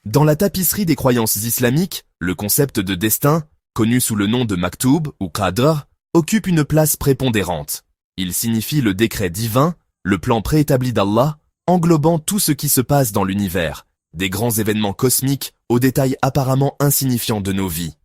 Dans la tapisserie des croyances islamiques, le concept de destin, connu sous le nom de maktoub ou qadr, occupe une place prépondérante. Il signifie le décret divin, le plan préétabli d'Allah, englobant tout ce qui se passe dans l'univers, des grands événements cosmiques aux détails apparemment insignifiants de nos vies.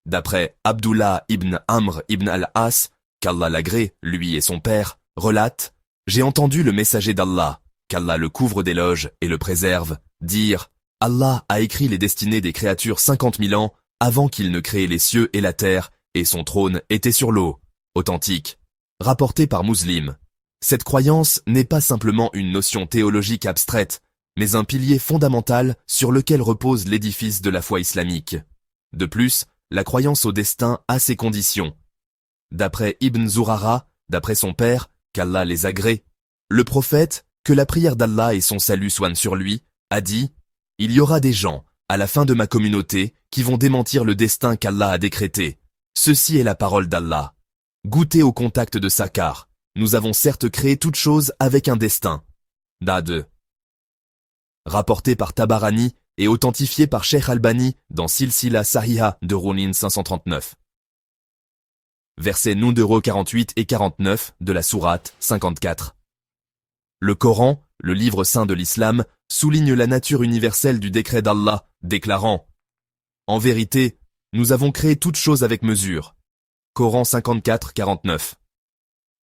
D'après Abdullah ibn Amr ibn al-As, qu'Allah l'agrée, lui et son père, relate « J'ai entendu le messager d'Allah, qu'Allah le couvre d'éloges et le préserve, dire « Allah a écrit les destinées des créatures 50 000 ans avant qu'il ne crée les cieux et la terre, et son trône était sur l'eau. » Authentique. Rapporté par Muslim. Cette croyance n'est pas simplement une notion théologique abstraite, mais un pilier fondamental sur lequel repose l'édifice de la foi islamique. De plus, la croyance au destin a ses conditions. D'après Ibn Zurara, d'après son père, qu'Allah les agrée, le prophète, que la prière d'Allah et son salut soient sur lui, a dit « Il y aura des gens, à la fin de ma communauté, qui vont démentir le destin qu'Allah a décrété. Ceci est la parole d'Allah. Goûtez au contact de sa car. Nous avons certes créé toute chose avec un destin. » Dade. Rapporté par Tabarani et authentifié par Sheikh Albani dans Silsila Sahiha de Roulin 539. Versets numéros 48 et 49 de la sourate 54. Le Coran, le livre saint de l'islam, souligne la nature universelle du décret d'Allah, déclarant « En vérité, nous avons créé toute chose avec mesure. » Coran 54, 49.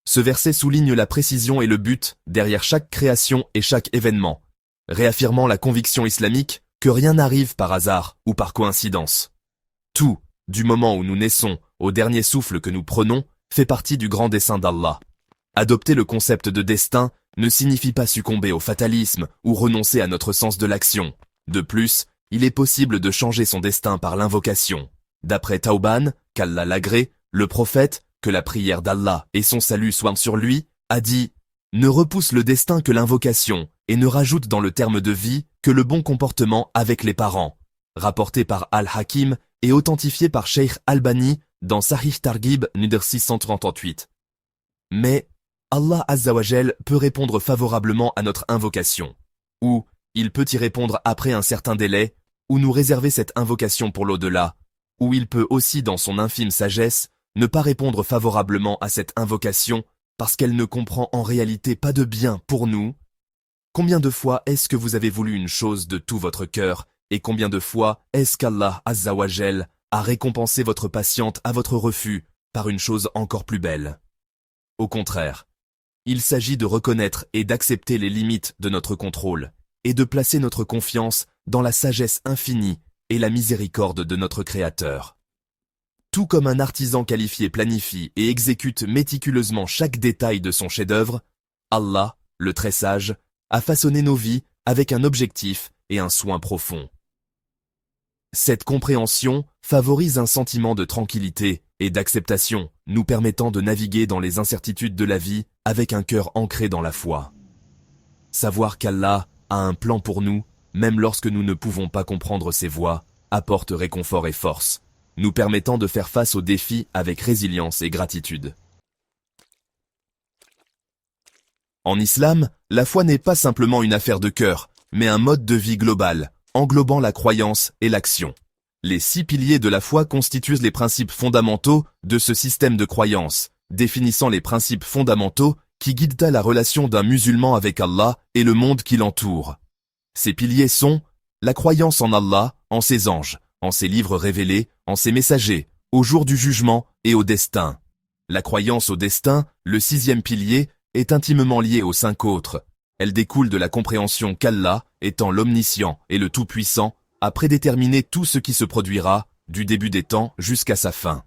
Ce verset souligne la précision et le but derrière chaque création et chaque événement, réaffirmant la conviction islamique que rien n'arrive par hasard ou par coïncidence. Tout, du moment où nous naissons au dernier souffle que nous prenons, fait partie du grand dessein d'Allah. Adopter le concept de destin ne signifie pas succomber au fatalisme ou renoncer à notre sens de l'action. De plus, il est possible de changer son destin par l'invocation. D'après Tauban, qu'Allah l'agrée, le prophète, que la prière d'Allah et son salut soient sur lui, a dit « Ne repousse le destin que l'invocation et ne rajoute dans le terme de vie que le bon comportement avec les parents. » Rapporté par Al-Hakim et authentifié par Sheikh Albani dans Sahih Targhib numéro 638. Mais Allah Azzawajal peut répondre favorablement à notre invocation, ou il peut y répondre après un certain délai, ou nous réserver cette invocation pour l'au-delà, ou il peut aussi dans son infime sagesse ne pas répondre favorablement à cette invocation parce qu'elle ne comprend en réalité pas de bien pour nous. Combien de fois est-ce que vous avez voulu une chose de tout votre cœur et combien de fois est-ce qu'Allah Azzawajal a récompensé votre patiente à votre refus par une chose encore plus belle? Au contraire, il s'agit de reconnaître et d'accepter les limites de notre contrôle et de placer notre confiance dans la sagesse infinie et la miséricorde de notre Créateur. Tout comme un artisan qualifié planifie et exécute méticuleusement chaque détail de son chef-d'œuvre, Allah, le très sage, a façonné nos vies avec un objectif et un soin profond. Cette compréhension favorise un sentiment de tranquillité et d'acceptation, nous permettant de naviguer dans les incertitudes de la vie avec un cœur ancré dans la foi. Savoir qu'Allah a un plan pour nous, même lorsque nous ne pouvons pas comprendre ses voies, apporte réconfort et force, nous permettant de faire face aux défis avec résilience et gratitude. En islam, la foi n'est pas simplement une affaire de cœur, mais un mode de vie global, englobant la croyance et l'action. Les 6 piliers de la foi constituent les principes fondamentaux de ce système de croyance, définissant les principes fondamentaux qui guident la relation d'un musulman avec Allah et le monde qui l'entoure. Ces piliers sont la croyance en Allah, en ses anges, en ses livres révélés, en ses messagers, au jour du jugement et au destin. La croyance au destin, le 6e pilier, est intimement liée aux 5 autres. Elle découle de la compréhension qu'Allah, étant l'omniscient et le tout-puissant, a prédéterminé tout ce qui se produira, du début des temps jusqu'à sa fin.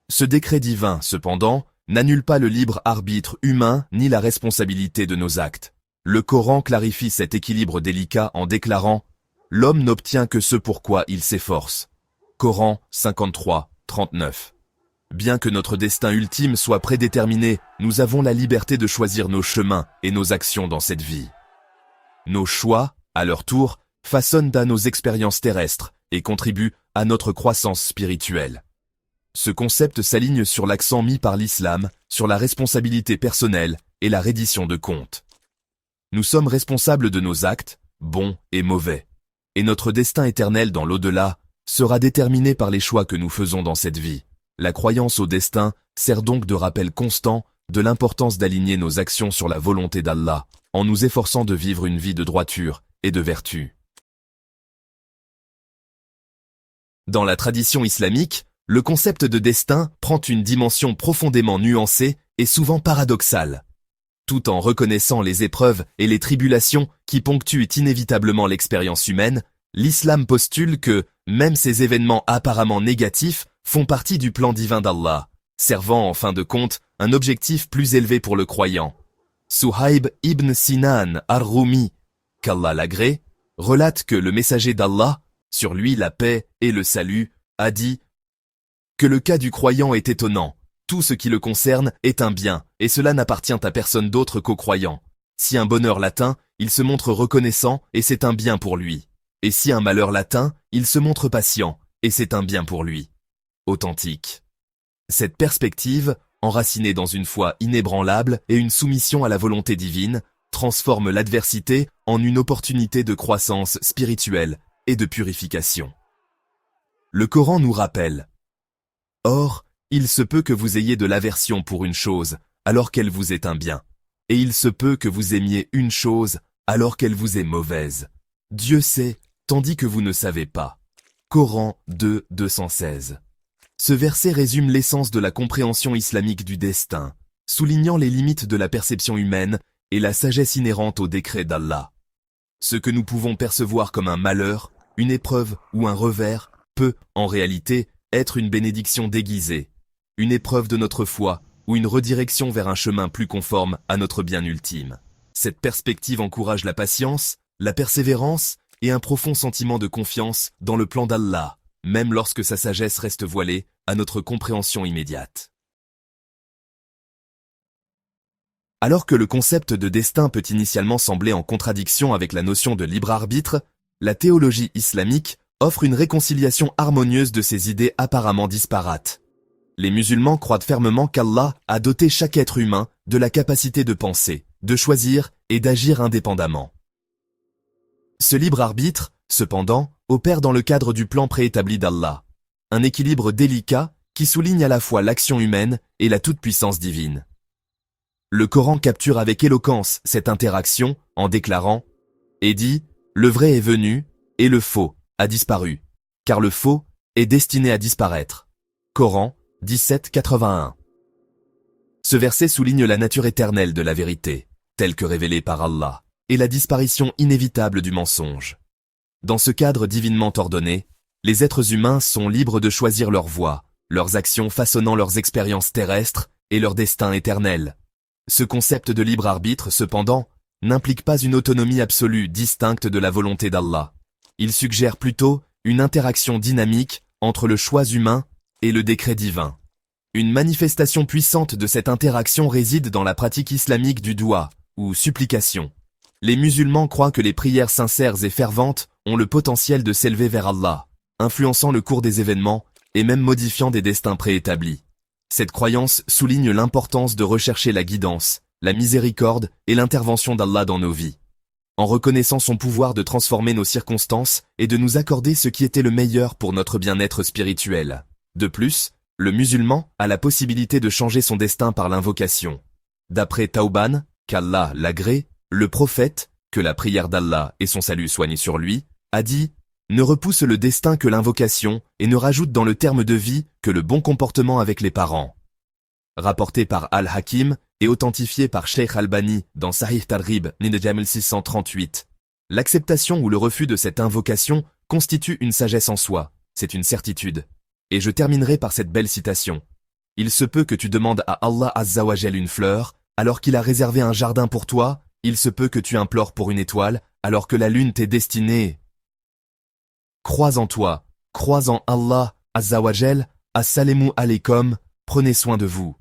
Ce décret divin, cependant, n'annule pas le libre arbitre humain ni la responsabilité de nos actes. Le Coran clarifie cet équilibre délicat en déclarant « L'homme n'obtient que ce pour quoi il s'efforce ». Coran 53, 39. Bien que notre destin ultime soit prédéterminé, nous avons la liberté de choisir nos chemins et nos actions dans cette vie. Nos choix, à leur tour, façonnent à nos expériences terrestres et contribuent à notre croissance spirituelle. Ce concept s'aligne sur l'accent mis par l'islam sur la responsabilité personnelle et la reddition de comptes. Nous sommes responsables de nos actes, bons et mauvais, et notre destin éternel dans l'au-delà sera déterminé par les choix que nous faisons dans cette vie. La croyance au destin sert donc de rappel constant de l'importance d'aligner nos actions sur la volonté d'Allah, en nous efforçant de vivre une vie de droiture et de vertu. Dans la tradition islamique, le concept de destin prend une dimension profondément nuancée et souvent paradoxale. Tout en reconnaissant les épreuves et les tribulations qui ponctuent inévitablement l'expérience humaine, l'islam postule que, même ces événements apparemment négatifs, font partie du plan divin d'Allah, servant en fin de compte un objectif plus élevé pour le croyant. Suhaib ibn Sinan ar-Rumi, qu'Allah l'agrée, relate que le messager d'Allah, sur lui la paix et le salut, a dit que le cas du croyant est étonnant. Tout ce qui le concerne est un bien, et cela n'appartient à personne d'autre qu'au croyant. Si un bonheur l'atteint, il se montre reconnaissant, et c'est un bien pour lui. Et si un malheur l'atteint, il se montre patient, et c'est un bien pour lui. Authentique. Cette perspective, enracinée dans une foi inébranlable et une soumission à la volonté divine, transforme l'adversité en une opportunité de croissance spirituelle et de purification. Le Coran nous rappelle : Or, il se peut que vous ayez de l'aversion pour une chose, alors qu'elle vous est un bien. Et il se peut que vous aimiez une chose, alors qu'elle vous est mauvaise. Dieu sait, tandis que vous ne savez pas. Coran 2, 216. Ce verset résume l'essence de la compréhension islamique du destin, soulignant les limites de la perception humaine et la sagesse inhérente au décret d'Allah. Ce que nous pouvons percevoir comme un malheur, une épreuve ou un revers, peut, en réalité, être une bénédiction déguisée, une épreuve de notre foi ou une redirection vers un chemin plus conforme à notre bien ultime. Cette perspective encourage la patience, la persévérance et un profond sentiment de confiance dans le plan d'Allah, même lorsque sa sagesse reste voilée à notre compréhension immédiate. Alors que le concept de destin peut initialement sembler en contradiction avec la notion de libre arbitre, la théologie islamique offre une réconciliation harmonieuse de ces idées apparemment disparates. Les musulmans croient fermement qu'Allah a doté chaque être humain de la capacité de penser, de choisir et d'agir indépendamment. Ce libre arbitre, cependant, opère dans le cadre du plan préétabli d'Allah, un équilibre délicat qui souligne à la fois l'action humaine et la toute-puissance divine. Le Coran capture avec éloquence cette interaction en déclarant et dit « Le vrai est venu et le faux a disparu, car le faux est destiné à disparaître. » Coran 17:81. Ce verset souligne la nature éternelle de la vérité, telle que révélée par Allah, et la disparition inévitable du mensonge. Dans ce cadre divinement ordonné, les êtres humains sont libres de choisir leur voie, leurs actions façonnant leurs expériences terrestres et leur destin éternel. Ce concept de libre arbitre, cependant, n'implique pas une autonomie absolue distincte de la volonté d'Allah. Il suggère plutôt une interaction dynamique entre le choix humain et le décret divin. Une manifestation puissante de cette interaction réside dans la pratique islamique du doua, ou supplication. Les musulmans croient que les prières sincères et ferventes ont le potentiel de s'élever vers Allah, influençant le cours des événements et même modifiant des destins préétablis. Cette croyance souligne l'importance de rechercher la guidance, la miséricorde et l'intervention d'Allah dans nos vies. En reconnaissant son pouvoir de transformer nos circonstances et de nous accorder ce qui était le meilleur pour notre bien-être spirituel. De plus, le musulman a la possibilité de changer son destin par l'invocation. D'après Tauban, qu'Allah l'agrée, le prophète, que la prière d'Allah et son salut soignent sur lui, a dit « Ne repousse le destin que l'invocation et ne rajoute dans le terme de vie que le bon comportement avec les parents. » Rapporté par Al-Hakim et authentifié par Sheikh Albani dans Sahih Targhib, Jamil 638. L'acceptation ou le refus de cette invocation constitue une sagesse en soi, c'est une certitude. Et je terminerai par cette belle citation. Il se peut que tu demandes à Allah Azza wa Jal une fleur, alors qu'il a réservé un jardin pour toi, il se peut que tu implores pour une étoile, alors que la lune t'est destinée. Crois en toi, crois en Allah Azza wa Jal, assalamu alaikum, prenez soin de vous.